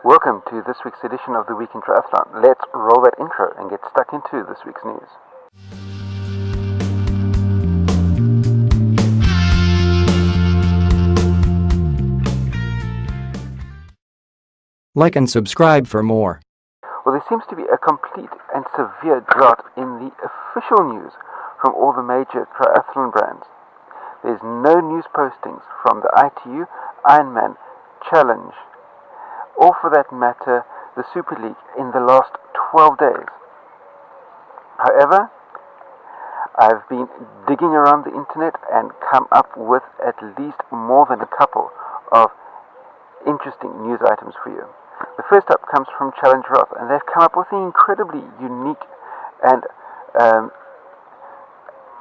Welcome to this week's edition of the Week in Triathlon. Let's roll that intro and get stuck into this week's news. Like and subscribe for more. Well, there seems to be a complete and severe drought in the official news from all the major triathlon brands. There's no news postings from the ITU, Ironman, Challenge, or for that matter, the Super League in the last 12 days. However, I've been digging around the internet and come up with at least more than a couple of interesting news items for you. The first up comes from Challenge Roth, and they've come up with an incredibly unique and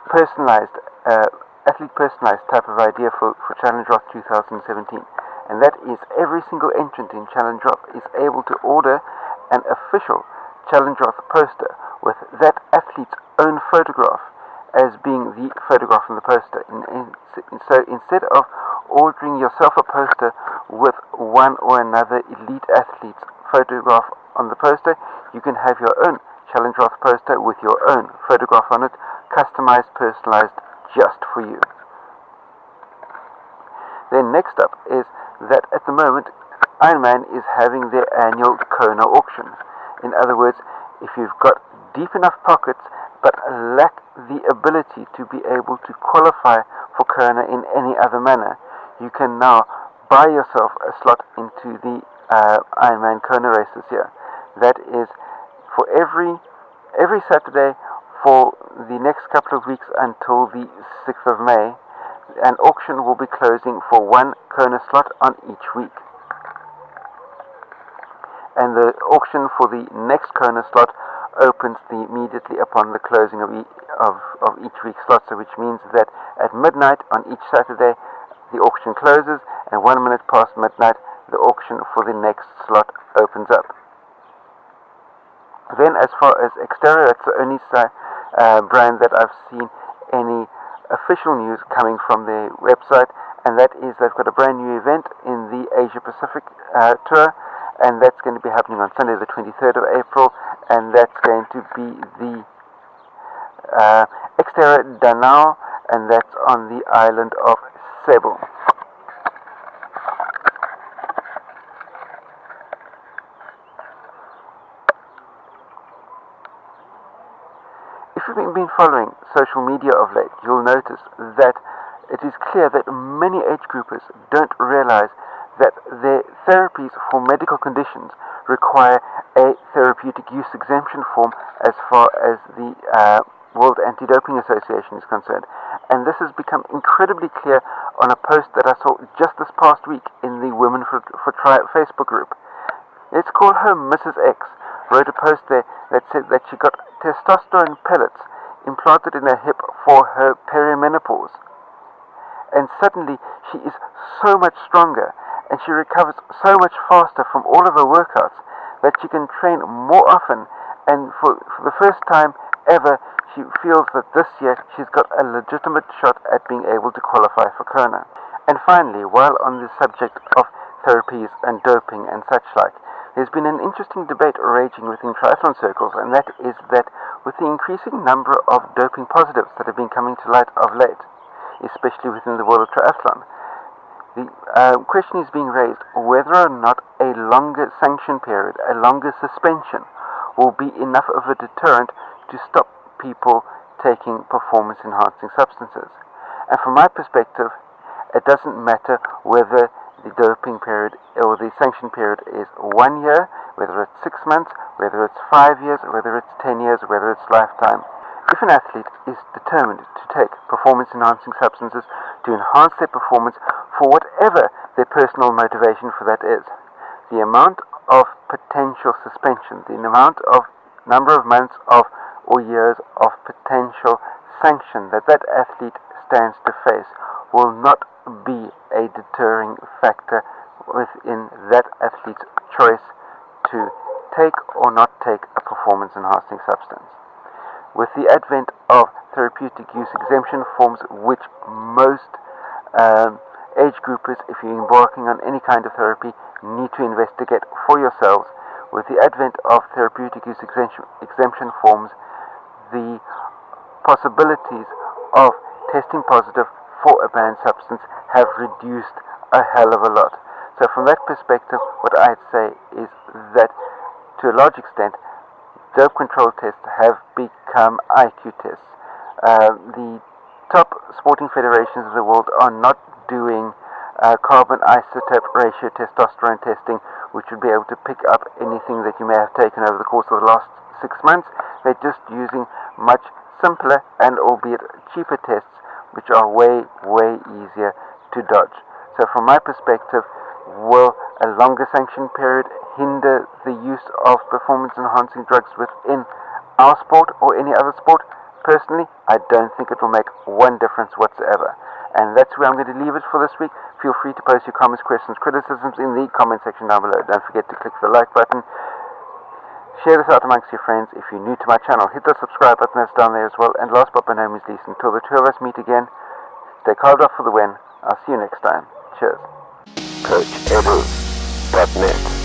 personalized, athlete-personalized type of idea for Challenge Roth 2017. And that is every single entrant in Challenge Roth is able to order an official Challenge Roth poster with that athlete's own photograph as being the photograph on the poster. So instead of ordering yourself a poster with one or another elite athlete's photograph on the poster, you can have your own Challenge Roth poster with your own photograph on it, customized, personalized, just for you. Then next up is that at the moment, Ironman is having their annual Kona auction. In other words, if you've got deep enough pockets but lack the ability to be able to qualify for Kona in any other manner, you can now buy yourself a slot into the Ironman Kona race this year. That is for every Saturday for the next couple of weeks until the 6th of May. An auction will be closing for one Kona slot on each week. And the auction for the next Kona slot opens immediately upon the closing of each week's slot, so which means that at midnight on each Saturday the auction closes, and 1 minute past midnight the auction for the next slot opens up. Then as far as Xterra, that's the only brand that I've seen any official news coming from their website, and that is they've got a brand new event in the Asia Pacific tour, and that's going to be happening on Sunday the 23rd of April, and that's going to be the Xterra Danao, and that's on the island of Cebu. If you've been following social media of late, you'll notice that it is clear that many age groupers don't realize that their therapies for medical conditions require a therapeutic use exemption form as far as the World Anti-Doping Association is concerned. And this has become incredibly clear on a post that I saw just this past week in the Women for Tri Facebook group. Let's call her Mrs. X. Wrote a post there that said that she got testosterone pellets implanted in her hip for her perimenopause. And suddenly she is so much stronger and she recovers so much faster from all of her workouts that she can train more often, and for the first time ever she feels that this year she's got a legitimate shot at being able to qualify for Kona. And finally, while on the subject of therapies and doping and such like, there's been an interesting debate raging within triathlon circles, and that is that with the increasing number of doping positives that have been coming to light of late, especially within the world of triathlon, the question is being raised whether or not a longer sanction period, a longer suspension, will be enough of a deterrent to stop people taking performance-enhancing substances. And from my perspective, it doesn't matter whether the doping period or the sanction period is 1 year, whether it's 6 months, whether it's 5 years, whether it's 10 years, whether it's lifetime. If an athlete is determined to take performance-enhancing substances to enhance their performance for whatever their personal motivation for that is, the amount of potential suspension, the amount of number of months of or years of potential sanction that athlete stands to face will not be a deterring factor within that athlete's choice to take or not take a performance-enhancing substance. With the advent of therapeutic use exemption forms, which most age groupers, if you're embarking on any kind of therapy, need to investigate for yourselves. With the advent of therapeutic use exemption forms, the possibilities of testing positive for a banned substance have reduced a hell of a lot. So from that perspective, what I'd say is that to a large extent, dope control tests have become IQ tests. The top sporting federations of the world are not doing carbon isotope ratio testosterone testing, which would be able to pick up anything that you may have taken over the course of the last 6 months. They're just using much simpler and albeit cheaper tests, which are way easier to dodge. So from my perspective, will a longer sanction period hinder the use of performance enhancing drugs within our sport or any other sport? Personally, I don't think it will make one difference whatsoever. And that's where I'm going to leave it for this week. Feel free to post your comments, questions, criticisms in the comment section down below. Don't forget to click the like button. Share this out amongst your friends. If you're new to my channel, hit the subscribe button that's down there as well. And last but by no means least, until the two of us meet again, stay carved up for the win. I'll see you next time. Cheers. CoachEdu.net